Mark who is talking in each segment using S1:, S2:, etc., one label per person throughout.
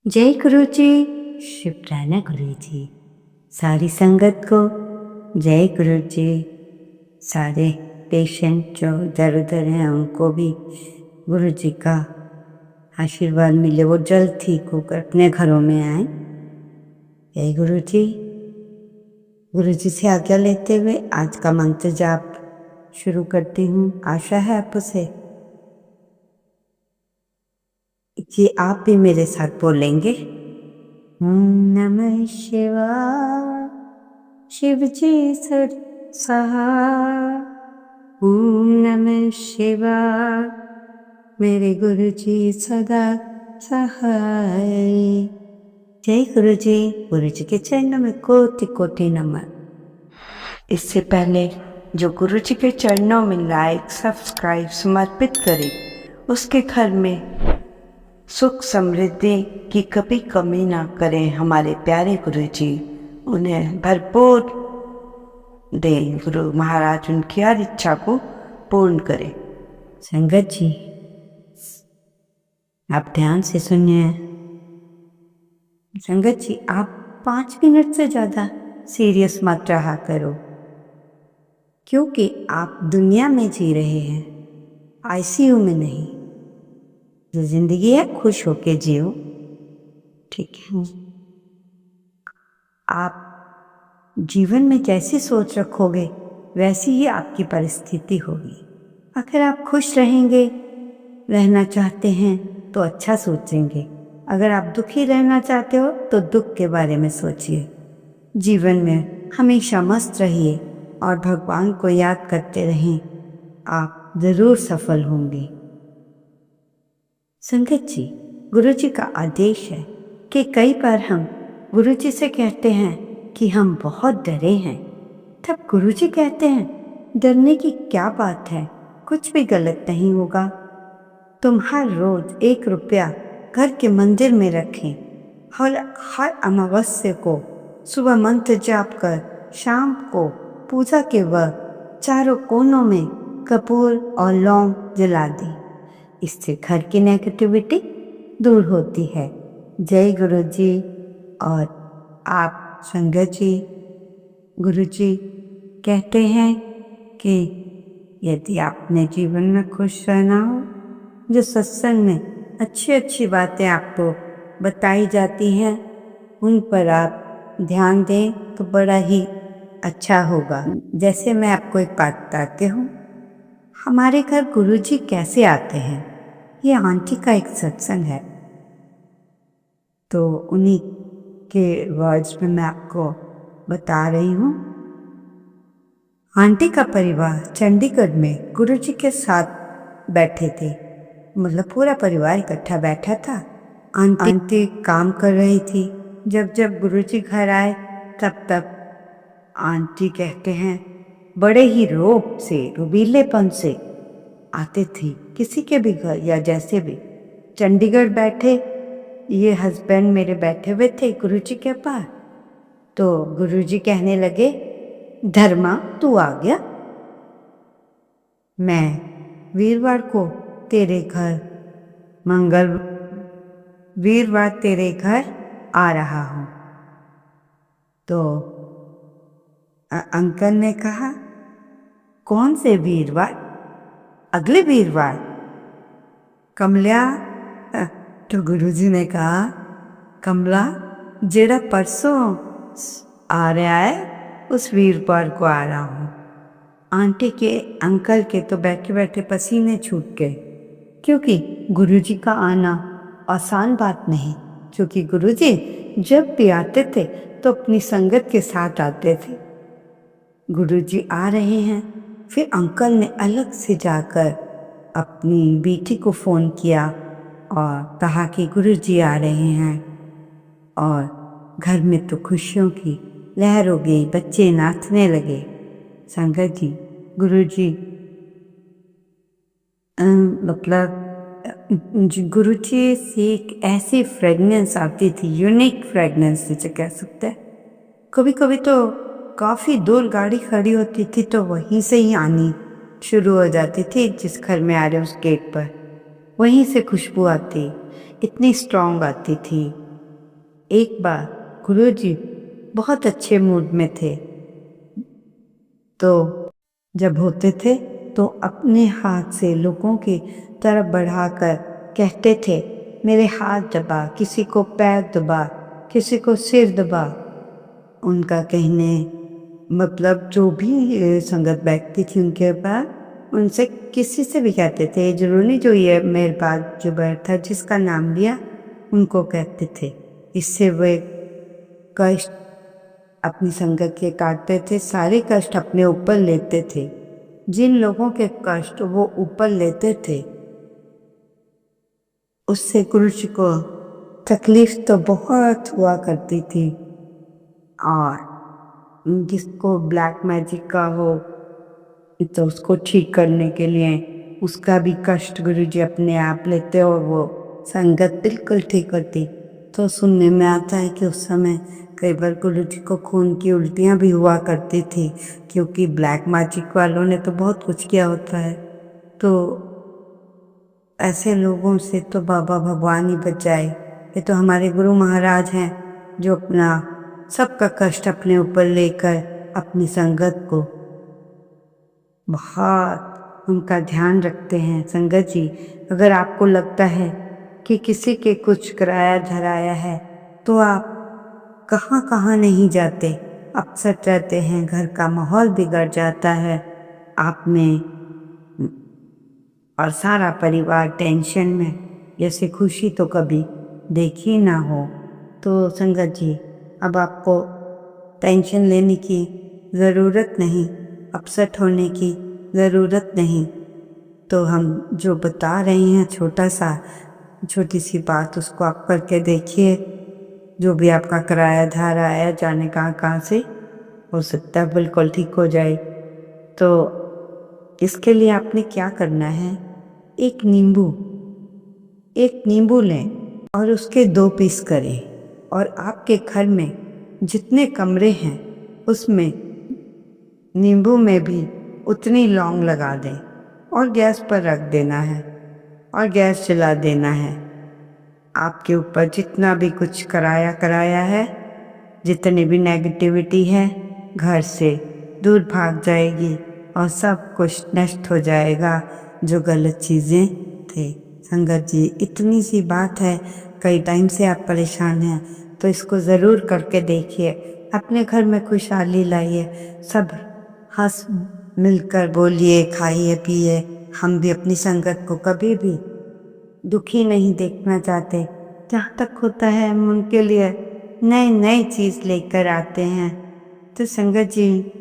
S1: जय गुरु जी। शुक्राना गुरु जी। सारी संगत को जय गुरु जी। सारे पेशेंट जो इधर उधर हैं उनको भी गुरु जी का आशीर्वाद मिले, वो जल्द ठीक होकर अपने घरों में आए। जय गुरु जी। गुरु जी से आज्ञा लेते हुए आज का मंत्र जाप शुरू करती हूँ। आशा है आप उसे कि आप भी मेरे साथ बोलेंगे। ओम नमः शिवाय। शिव जी सहाय। ओम नमः शिवाय। मेरे गुरु जी सदा सहाय। जय गुरु जी। गुरु जी के चरणों में कोटि कोटि नमन। इससे पहले जो गुरु जी के चरणों में लाइक सब्सक्राइब समर्पित करे, उसके घर में सुख समृद्धि की कभी कमी ना करें हमारे प्यारे गुरु जी। उन्हें भरपूर दें गुरु महाराज, उनकी हर इच्छा को पूर्ण करें। संगत जी, आप ध्यान से सुनिए। संगत जी, आप 5 मिनट से ज्यादा सीरियस मत रहा करो, क्योंकि आप दुनिया में जी रहे हैं, आईसीयू में नहीं। जो जिंदगी है खुश होके जियो, ठीक है। आप जीवन में जैसी सोच रखोगे वैसी ही आपकी परिस्थिति होगी। अगर आप खुश रहेंगे, रहना चाहते हैं तो अच्छा सोचेंगे। अगर आप दुखी रहना चाहते हो तो दुख के बारे में सोचिए। जीवन में हमेशा मस्त रहिए और भगवान को याद करते रहें, आप जरूर सफल होंगे। संगत जी, गुरु जी का आदेश है कि कई बार हम गुरु जी से कहते हैं कि हम बहुत डरे हैं, तब गुरु जी कहते हैं डरने की क्या बात है, कुछ भी गलत नहीं होगा। तुम हर रोज 1 रुपया घर के मंदिर में रखें। हर अमावस्या को सुबह मंत्र जाप कर शाम को पूजा के वक्त चारों कोनों में कपूर और लौंग जला दें। इससे घर की नेगेटिविटी दूर होती है। जय गुरु जी। और आप संगत जी, गुरु जी कहते हैं कि यदि आपने जीवन में खुश रहना हो, जो सत्संग में अच्छी अच्छी बातें आपको बताई जाती हैं उन पर आप ध्यान दें तो बड़ा ही अच्छा होगा। जैसे मैं आपको एक बात बताती हूँ, हमारे घर गुरुजी कैसे आते हैं। ये आंटी का एक सत्संग है, तो उन्हीं के वर्ड्स में मैं आपको बता रही हूँ। आंटी का परिवार चंडीगढ़ में गुरुजी के साथ बैठे थे, मतलब पूरा परिवार इकट्ठा बैठा था। आंटी काम कर रही थी। जब जब गुरुजी घर आए तब तब आंटी कहते हैं बड़े ही रोब से, रुबीलेपन से आते थे किसी के भी घर, या जैसे भी चंडीगढ़ बैठे, ये हस्बैंड मेरे बैठे हुए थे गुरुजी के पास। तो गुरुजी कहने लगे, धर्मा तू आ गया, मैं वीरवार को तेरे घर वीरवार तेरे घर आ रहा हूँ। तो अंकल ने कहा, कौन से वीरवार? अगले वीरवार। कमला, तो गुरुजी ने कहा, कमला जेड़ा परसों आ रहा है उस वीरवार को आ रहा हूँ। आंटी के अंकल के तो बैठे बैठे पसीने छूट गए, क्योंकि गुरुजी का आना आसान बात नहीं। क्योंकि गुरुजी जब भी आते थे तो अपनी संगत के साथ आते थे। गुरुजी आ रहे हैं, फिर अंकल ने अलग से जाकर अपनी बेटी को फ़ोन किया और कहा कि गुरुजी आ रहे हैं। और घर में तो खुशियों की लहर हो गई, बच्चे नाचने लगे। संगत जी, गुरुजी मतलब गुरुजी से एक ऐसी फ्रेगनेंस आती थी, यूनिक फ्रेगनेंस जिसे कह सकते हैं। कभी कभी तो काफ़ी दूर गाड़ी खड़ी होती थी तो वहीं से ही आनी शुरू हो जाती थी, जिस घर में आ रहे उस गेट पर वहीं से खुशबू आती, इतनी स्ट्रॉन्ग आती थी। एक बार गुरुजी बहुत अच्छे मूड में थे, तो जब होते थे तो अपने हाथ से लोगों की तरफ बढ़ाकर कहते थे, मेरे हाथ दबा, किसी को पैर दबा, किसी को सिर दबा। उनका कहने मतलब जो भी संगत बैठती थी उनके पास, उनसे किसी से भी कहते थे, जरूरी नहीं जो ये मेरे पास जो बैठा जिसका नाम लिया उनको कहते थे। इससे वे कष्ट अपनी संगत के काटते थे, सारे कष्ट अपने ऊपर लेते थे। जिन लोगों के कष्ट वो ऊपर लेते थे उससे गुरु जी को तकलीफ तो बहुत हुआ करती थी। और जिसको ब्लैक मैजिक का हो तो उसको ठीक करने के लिए उसका भी कष्ट गुरु जी अपने आप लेते और वो संगत बिल्कुल ठीक होती। तो सुनने में आता है कि उस समय कई बार गुरु जी को खून की उल्टियाँ भी हुआ करती थी, क्योंकि ब्लैक मैजिक वालों ने तो बहुत कुछ किया होता है। तो ऐसे लोगों से तो बाबा भगवान ही बचाए। ये तो हमारे गुरु महाराज हैं जो अपना सबका कष्ट अपने ऊपर लेकर अपनी संगत को बहुत उनका ध्यान रखते हैं। संगत जी, अगर आपको लगता है कि किसी के कुछ कराया धराया है तो आप कहाँ कहाँ नहीं जाते, अपसेट रहते हैं, घर का माहौल बिगड़ जाता है आप में और सारा परिवार टेंशन में, जैसे खुशी तो कभी देखी ना हो। तो संगत जी, अब आपको टेंशन लेने की ज़रूरत नहीं, अपसेट होने की ज़रूरत नहीं। तो हम जो बता रहे हैं छोटी सी बात, उसको आप करके देखिए। जो भी आपका किराया धारा आया जाने कहाँ से, हो सकता है बिल्कुल ठीक हो जाए। तो इसके लिए आपने क्या करना है, एक नींबू लें और उसके 2 पीस करें और आपके घर में जितने कमरे हैं उसमें नींबू में भी उतनी लौंग लगा दें और गैस पर रख देना है और गैस जला देना है। आपके ऊपर जितना भी कुछ कराया है, जितनी भी नेगेटिविटी है, घर से दूर भाग जाएगी और सब कुछ नष्ट हो जाएगा जो गलत चीज़ें थे। संगत जी, इतनी सी बात है, कई टाइम से आप परेशान हैं तो इसको ज़रूर करके देखिए, अपने घर में खुशहाली लाइए, सब हंस मिलकर बोलिए, खाइए पिए। हम भी अपनी संगत को कभी भी दुखी नहीं देखना चाहते। जहाँ तक होता है हम उनके लिए नई नई चीज़ लेकर आते हैं। तो संगत जी,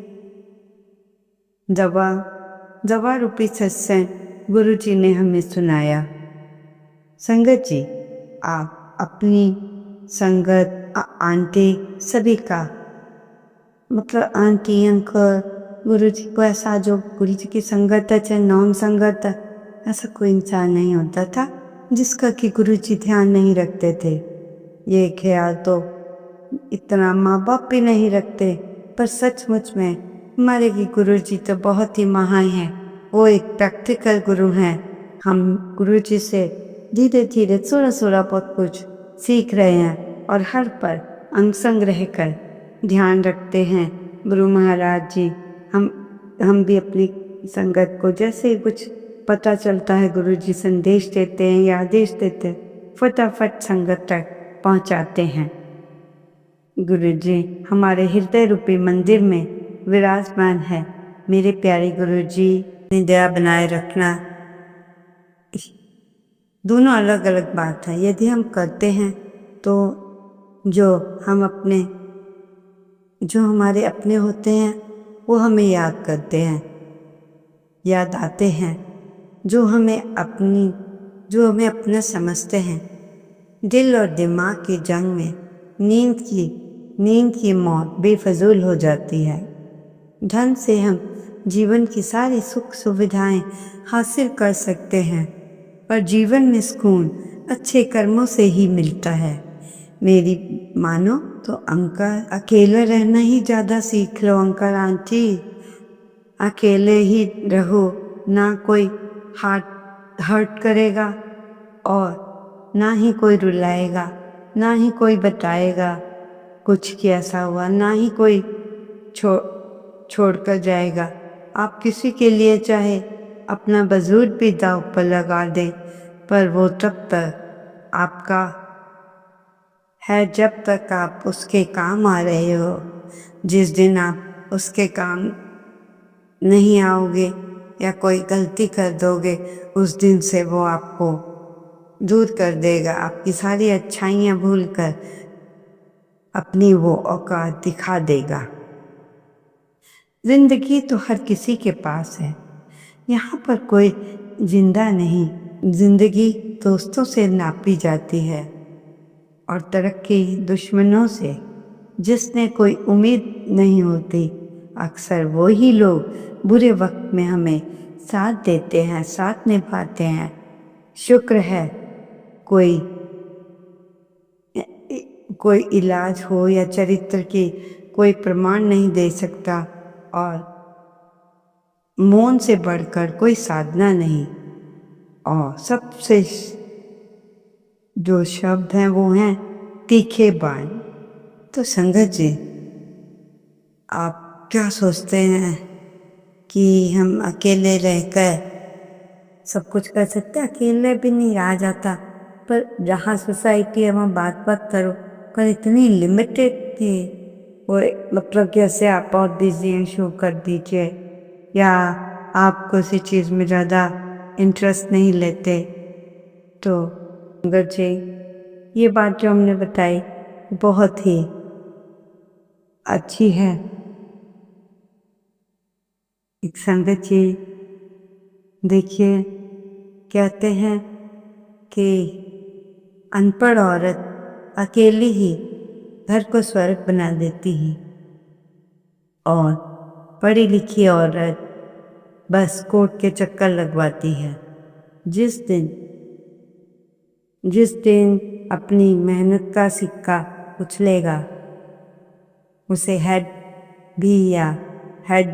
S1: दवा रूपी सत्संग गुरु जी ने हमें सुनाया। संगत जी, आप अपनी संगत आंटी सभी का मतलब आंटी अंकल गुरु जी को ऐसा, जो गुरु जी की संगत है चाहे नॉन संगत है, ऐसा कोई इंसान नहीं होता था जिसका कि गुरु जी ध्यान नहीं रखते थे। ये ख्याल तो इतना माँ बाप भी नहीं रखते, पर सचमुच में हमारे की गुरु जी तो बहुत ही महान हैं। वो एक प्रैक्टिकल गुरु हैं। हम गुरु जी से धीरे धीरे थोड़ा बहुत कुछ सीख रहे हैं और हर पर अंग संग रहकर ध्यान रखते हैं। गुरु महाराज जी, हम भी अपनी संगत को जैसे ही कुछ पता चलता है गुरु जी संदेश देते हैं या आदेश देते हैं, फटाफट संगत तक पहुंचाते हैं। गुरु जी हमारे हृदय रूपी मंदिर में विराजमान है। मेरे प्यारे गुरु जी, दया बनाए रखना। दोनों अलग अलग बात है। यदि हम करते हैं तो जो हमारे अपने होते हैं वो हमें याद करते हैं, याद आते हैं। जो हमें अपना समझते हैं। दिल और दिमाग की जंग में नींद की मौत बेफजूल हो जाती है। धन से हम जीवन की सारी सुख सुविधाएं हासिल कर सकते हैं, पर जीवन में सुकून अच्छे कर्मों से ही मिलता है। मेरी मानो तो अंकल, अकेले रहना ही ज़्यादा सीख लो अंकल आंटी। अकेले ही रहो, ना कोई हर्ट करेगा और ना ही कोई रुलाएगा, ना ही कोई बताएगा कुछ कि ऐसा हुआ, ना ही कोई छोड़ कर जाएगा। आप किसी के लिए चाहे अपना वजूद भी दांव पर लगा दें, पर वो तब तक आपका है जब तक आप उसके काम आ रहे हो। जिस दिन आप उसके काम नहीं आओगे या कोई गलती कर दोगे, उस दिन से वो आपको दूर कर देगा, आपकी सारी अच्छाइयाँ भूलकर अपनी वो औकात दिखा देगा। जिंदगी तो हर किसी के पास है, यहाँ पर कोई जिंदा नहीं। जिंदगी दोस्तों से नापी जाती है और तरक्की दुश्मनों से। जिसने कोई उम्मीद नहीं होती, अक्सर वो ही लोग बुरे वक्त में हमें साथ देते हैं, साथ निभाते हैं। शुक्र है कोई इलाज हो या चरित्र की कोई प्रमाण नहीं दे सकता, और मौन से बढ़कर कोई साधना नहीं। और सबसे जो शब्द हैं वो हैं तीखे बाण। तो संगत जी, आप क्या सोचते हैं कि हम अकेले रहकर सब कुछ कर सकते हैं? अकेले भी नहीं रहा जाता, पर जहाँ सोसाइटी है वहाँ बात करो, पर इतनी लिमिटेड थी वो, मतलब कैसे आप बहुत बिजी हैं शो कर दीजिए, या आप किसी चीज़ में ज़्यादा इंटरेस्ट नहीं लेते। तो संगत जी, ये बात जो हमने बताई बहुत ही अच्छी है। एक संगत जी देखिए, कहते हैं कि अनपढ़ औरत अकेली ही घर को स्वर्ग बना देती है, और पढ़ी लिखी औरत बस कोर्ट के चक्कर लगवाती है। जिस दिन अपनी मेहनत का सिक्का उछलेगा, उसे हेड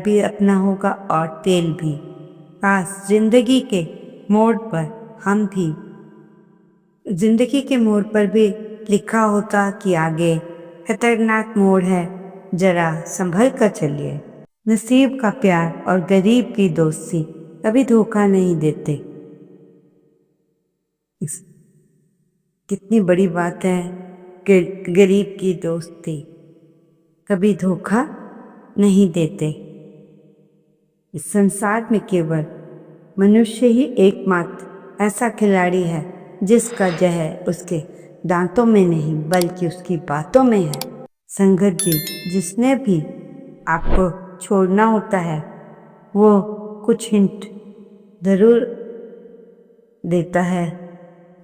S1: भी अपना होगा और टेल भी। काश जिंदगी के मोड़ पर जिंदगी के मोड़ पर भी लिखा होता कि आगे खतरनाक मोड़ है, जरा संभल कर चलिए। नसीब का प्यार और गरीब की दोस्ती कभी धोखा नहीं देते। कितनी बड़ी बात है कि गरीब की दोस्ती कभी धोखा नहीं देते। इस संसार में केवल मनुष्य ही एकमात्र ऐसा खिलाड़ी है जिसका जहर उसके दांतों में नहीं बल्कि उसकी बातों में है। संगत जी, जिसने भी आपको छोड़ना होता है वो कुछ हिंट जरूर देता है।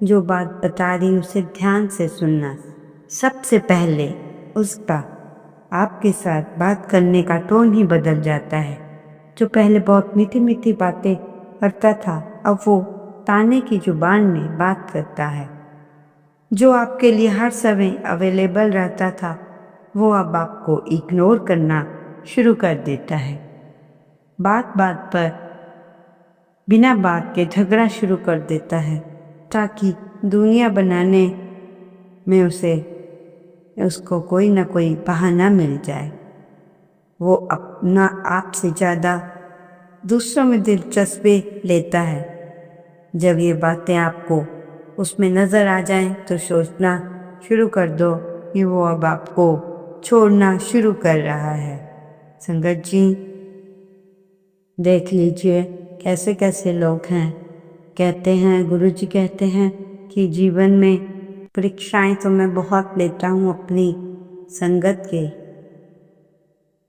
S1: जो बात बता रही उसे ध्यान से सुनना। सबसे पहले उसका आपके साथ बात करने का टोन ही बदल जाता है। जो पहले बहुत मीठी मीठी बातें करता था, अब वो ताने की जुबान में बात करता है। जो आपके लिए हर समय अवेलेबल रहता था, वो अब आपको इग्नोर करना शुरू कर देता है। बात बात पर बिना बात के झगड़ा शुरू कर देता है, ताकि दुनिया बनाने में उसको कोई ना कोई बहाना मिल जाए। वो अपना आपसे ज़्यादा दूसरों में दिलचस्पी लेता है। जब ये बातें आपको उसमें नज़र आ जाएं, तो सोचना शुरू कर दो कि वो अब आपको छोड़ना शुरू कर रहा है। संगत जी, देख लीजिए कैसे कैसे लोग हैं। कहते हैं, गुरुजी कहते हैं कि जीवन में परीक्षाएं तो मैं बहुत लेता हूँ अपनी संगत के।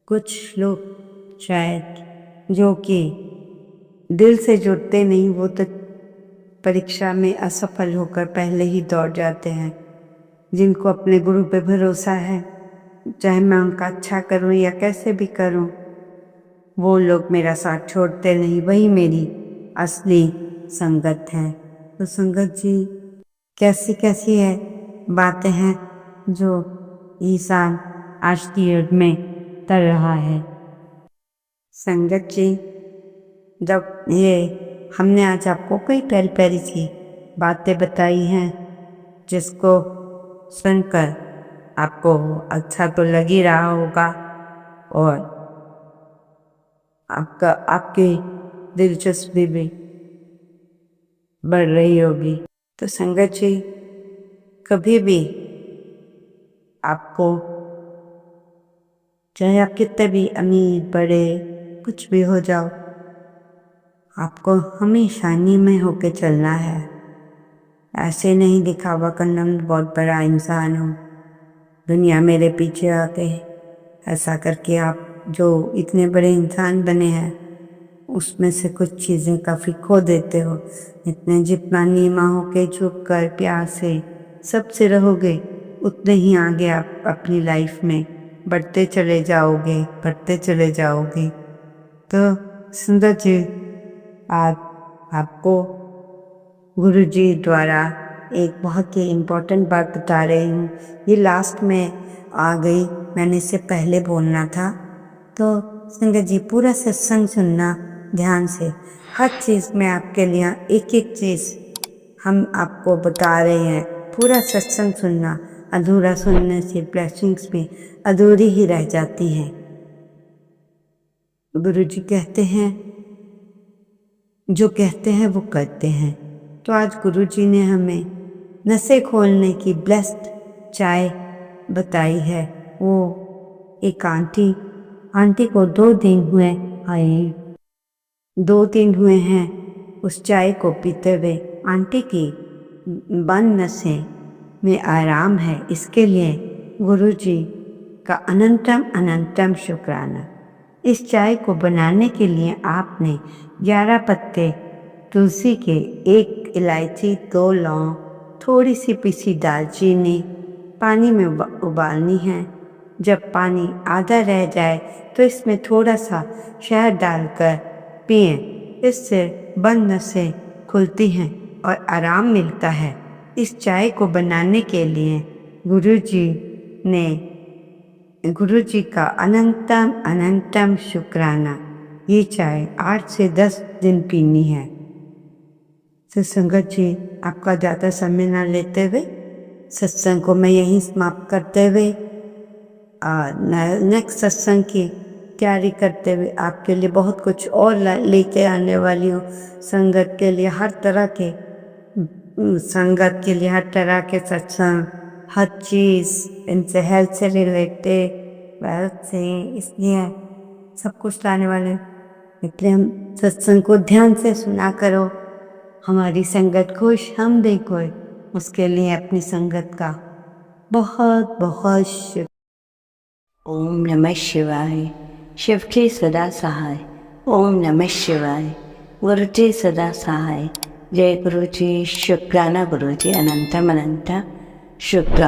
S1: कुछ लोग शायद जो कि दिल से जुड़ते नहीं, वो तो परीक्षा में असफल होकर पहले ही दौड़ जाते हैं। जिनको अपने गुरु पे भरोसा है, चाहे मैं उनका अच्छा करूं या कैसे भी करूं, वो लोग मेरा साथ छोड़ते नहीं। वही मेरी असली संगत है। तो संगत जी, कैसी कैसी है बातें हैं जो इंसान आज की युग में कर रहा है। संगत जी, जब ये हमने आज आपको कई प्यारी प्यारी सी बातें बताई हैं जिसको सुनकर आपको अच्छा तो लग ही रहा होगा और आपकी दिलचस्पी भी बढ़ रही होगी। तो संगत जी, कभी भी आपको, चाहे आप कितने भी अमीर बड़े कुछ भी हो जाओ, आपको हमेशा नीमे होके चलना है। ऐसे नहीं दिखावा करना मैं बहुत बड़ा इंसान हूँ, दुनिया मेरे पीछे आके ऐसा करके आप जो इतने बड़े इंसान बने हैं उसमें से कुछ चीज़ें काफ़ी खो देते हो। इतने जितना नीमा होके झुक कर प्यार से सबसे रहोगे उतने ही आगे आप अपनी लाइफ में बढ़ते चले जाओगे। तो सुंदर जी, आज आपको गुरु जी द्वारा एक बहुत ही इम्पोर्टेंट बात बता रही हूँ। ये लास्ट में आ गई, मैंने इससे पहले बोलना था। तो संगत जी, पूरा सत्संग सुनना ध्यान से। हर चीज़ में आपके लिए एक एक चीज़ हम आपको बता रहे हैं। पूरा सत्संग सुनना, अधूरा सुनने से ब्लेसिंग्स भी अधूरी ही रह जाती हैं। गुरु जी कहते हैं, जो कहते हैं वो करते हैं। तो आज गुरु जी ने हमें नसें खोलने की ब्लेस्ड चाय बताई है। वो एक आंटी को 2 दिन हुए आए 2 दिन हुए हैं उस चाय को पीते हुए। आंटी की बंद नसें में आराम है, इसके लिए गुरु जी का अनंतम शुक्राना। इस चाय को बनाने के लिए आपने 11 पत्ते तुलसी के, 1 इलायची, 2 लौंग, थोड़ी सी पिसी दालचीनी पानी में उबालनी है। जब पानी आधा रह जाए तो इसमें थोड़ा सा शहद डालकर पिएं। इससे बंद नसें खुलती हैं और आराम मिलता है। इस चाय को बनाने के लिए गुरु जी का अनंतम शुक्राना। ये चाय 8 से 10 दिन पीनी है। तो संगत जी, आपका ज़्यादा समय ना लेते हुए सत्संग को मैं यहीं समाप्त करते हुए नेक्स्ट सत्संग की तैयारी करते हुए आपके लिए बहुत कुछ और लेके आने वाली हूँ। संगत के लिए हर तरह के सत्संग, हर चीज़ इनसे, हेल्थ से रिलेटेड, वेल्थ से, इसलिए सब कुछ लाने वाले। इसलिए हम सत्संग को ध्यान से सुना करो। हमारी संगत खुश, हम भी खुश। उसके लिए अपनी संगत का बहुत बहुत शुक्र।
S2: ओम नमः शिवाय। शिव के सदा सहाय। ओम नमः शिवाय। गुरु जी सदा सहाय। जय गुरु जी। शुक्राना गुरु जी। अनंत शुक्र।